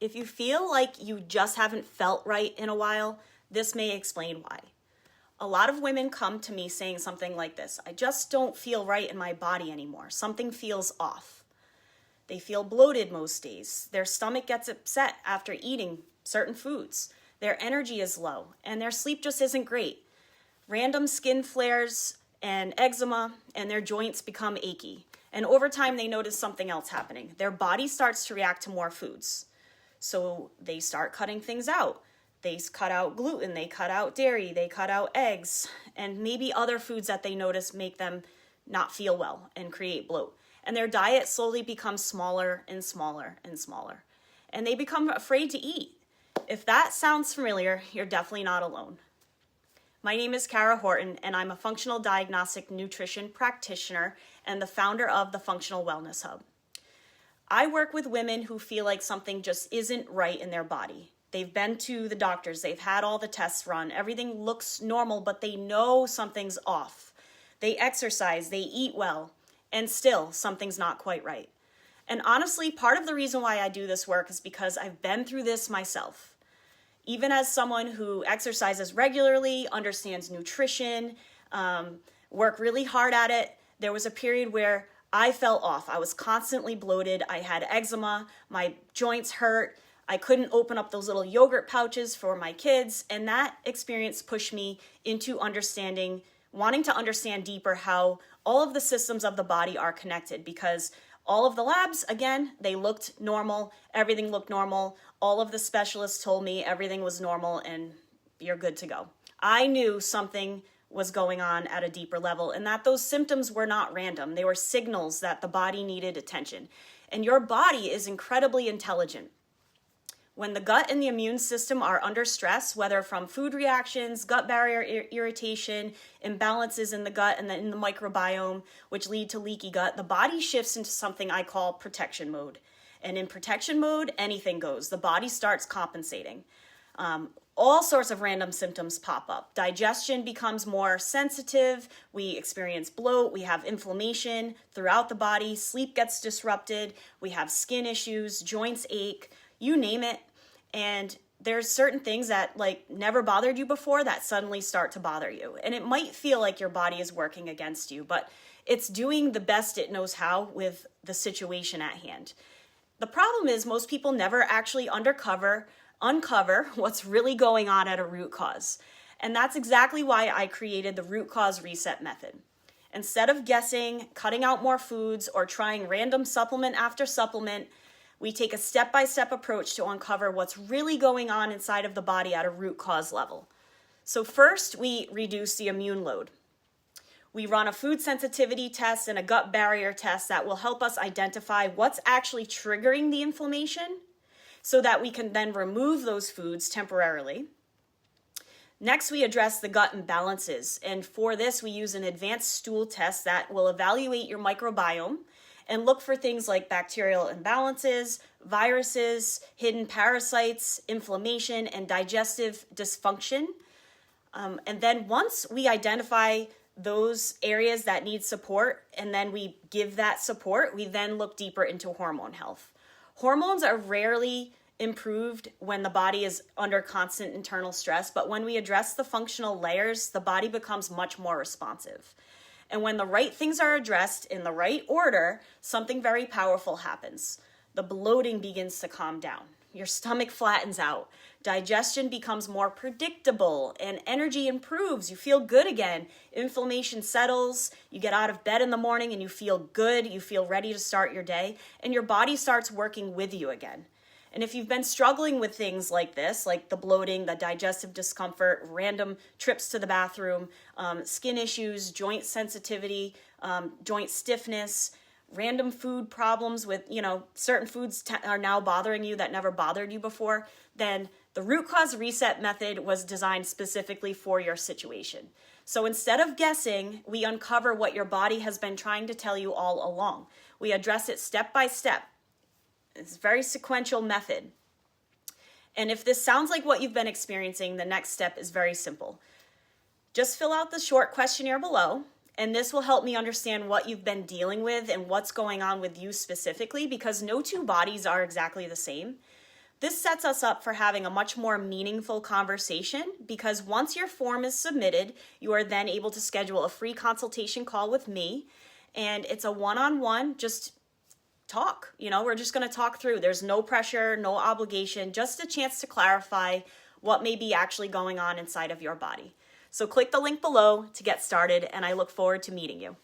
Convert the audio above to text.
If you feel like you just haven't felt right in a while, this may explain why. A lot of women come to me saying something like this: I just don't feel right in my body anymore. Something feels off. They feel bloated most days. Their stomach gets upset after eating certain foods. Their energy is low, and their sleep just isn't great. Random skin flares and eczema, and their joints become achy. And over time, they notice something else happening. Their body starts to react to more foods. So they start cutting things out. They cut out gluten, they cut out dairy, they cut out eggs, and maybe other foods that they notice make them not feel well and create bloat. And their diet slowly becomes smaller and smaller and smaller. And they become afraid to eat. If that sounds familiar, you're definitely not alone. My name is Kara Horton, and I'm a functional diagnostic nutrition practitioner and the founder of the Functional Wellness Hub. I work with women who feel like something just isn't right in their body. They've been to the doctors, they've had all the tests run, everything looks normal, but they know something's off. They exercise, they eat well, and still something's not quite right. And honestly, part of the reason why I do this work is because I've been through this myself. Even as someone who exercises regularly, understands nutrition, work really hard at it, there was a period where I fell off. I was constantly bloated. I had eczema. My joints hurt. I couldn't open up those little yogurt pouches for my kids. And that experience pushed me into wanting to understand deeper how all of the systems of the body are connected, because all of the labs, again, they looked normal. Everything looked normal. All of the specialists told me everything was normal and you're good to go. I knew something was going on at a deeper level, and that those symptoms were not random. They were signals that the body needed attention. And your body is incredibly intelligent. When the gut and the immune system are under stress, whether from food reactions, gut barrier irritation, imbalances in the gut and in the microbiome, which lead to leaky gut, the body shifts into something I call protection mode. And in protection mode, anything goes. The body starts compensating. All sorts of random symptoms pop up. Digestion becomes more sensitive. We experience bloat. We have inflammation throughout the body. Sleep gets disrupted. We have skin issues, joints ache, you name it. And there's certain things that never bothered you before that suddenly start to bother you. And it might feel like your body is working against you, but it's doing the best it knows how with the situation at hand. The problem is most people never actually uncover what's really going on at a root cause. And that's exactly why I created the root cause reset method. Instead of guessing, cutting out more foods, or trying random supplement after supplement, we take a step-by-step approach to uncover what's really going on inside of the body at a root cause level. So first, we reduce the immune load. We run a food sensitivity test and a gut barrier test that will help us identify what's actually triggering the inflammation so that we can then remove those foods temporarily. Next, we address the gut imbalances. And for this, we use an advanced stool test that will evaluate your microbiome and look for things like bacterial imbalances, viruses, hidden parasites, inflammation, and digestive dysfunction. And then once we identify those areas that need support, and then we give that support, we then look deeper into hormone health. Hormones are rarely improved when the body is under constant internal stress, but when we address the functional layers, the body becomes much more responsive. And when the right things are addressed in the right order, something very powerful happens. The bloating begins to calm down. Your stomach flattens out. Digestion becomes more predictable and energy improves. You feel good again. Inflammation settles. You get out of bed in the morning and you feel good. You feel ready to start your day, and your body starts working with you again. And if you've been struggling with things like this, like the bloating, the digestive discomfort, random trips to the bathroom, skin issues, joint sensitivity, joint stiffness, random food problems with, certain foods are now bothering you that never bothered you before, then the root cause reset method was designed specifically for your situation. So instead of guessing, we uncover what your body has been trying to tell you all along. We address it step by step. It's a very sequential method. And if this sounds like what you've been experiencing, the next step is very simple. Just fill out the short questionnaire below, and this will help me understand what you've been dealing with and what's going on with you specifically, because no two bodies are exactly the same. This sets us up for having a much more meaningful conversation because once your form is submitted, you are then able to schedule a free consultation call with me, and it's a one-on-one, just talk. We're just going to talk through. There's no pressure, no obligation, just a chance to clarify what may be actually going on inside of your body. So click the link below to get started, and I look forward to meeting you.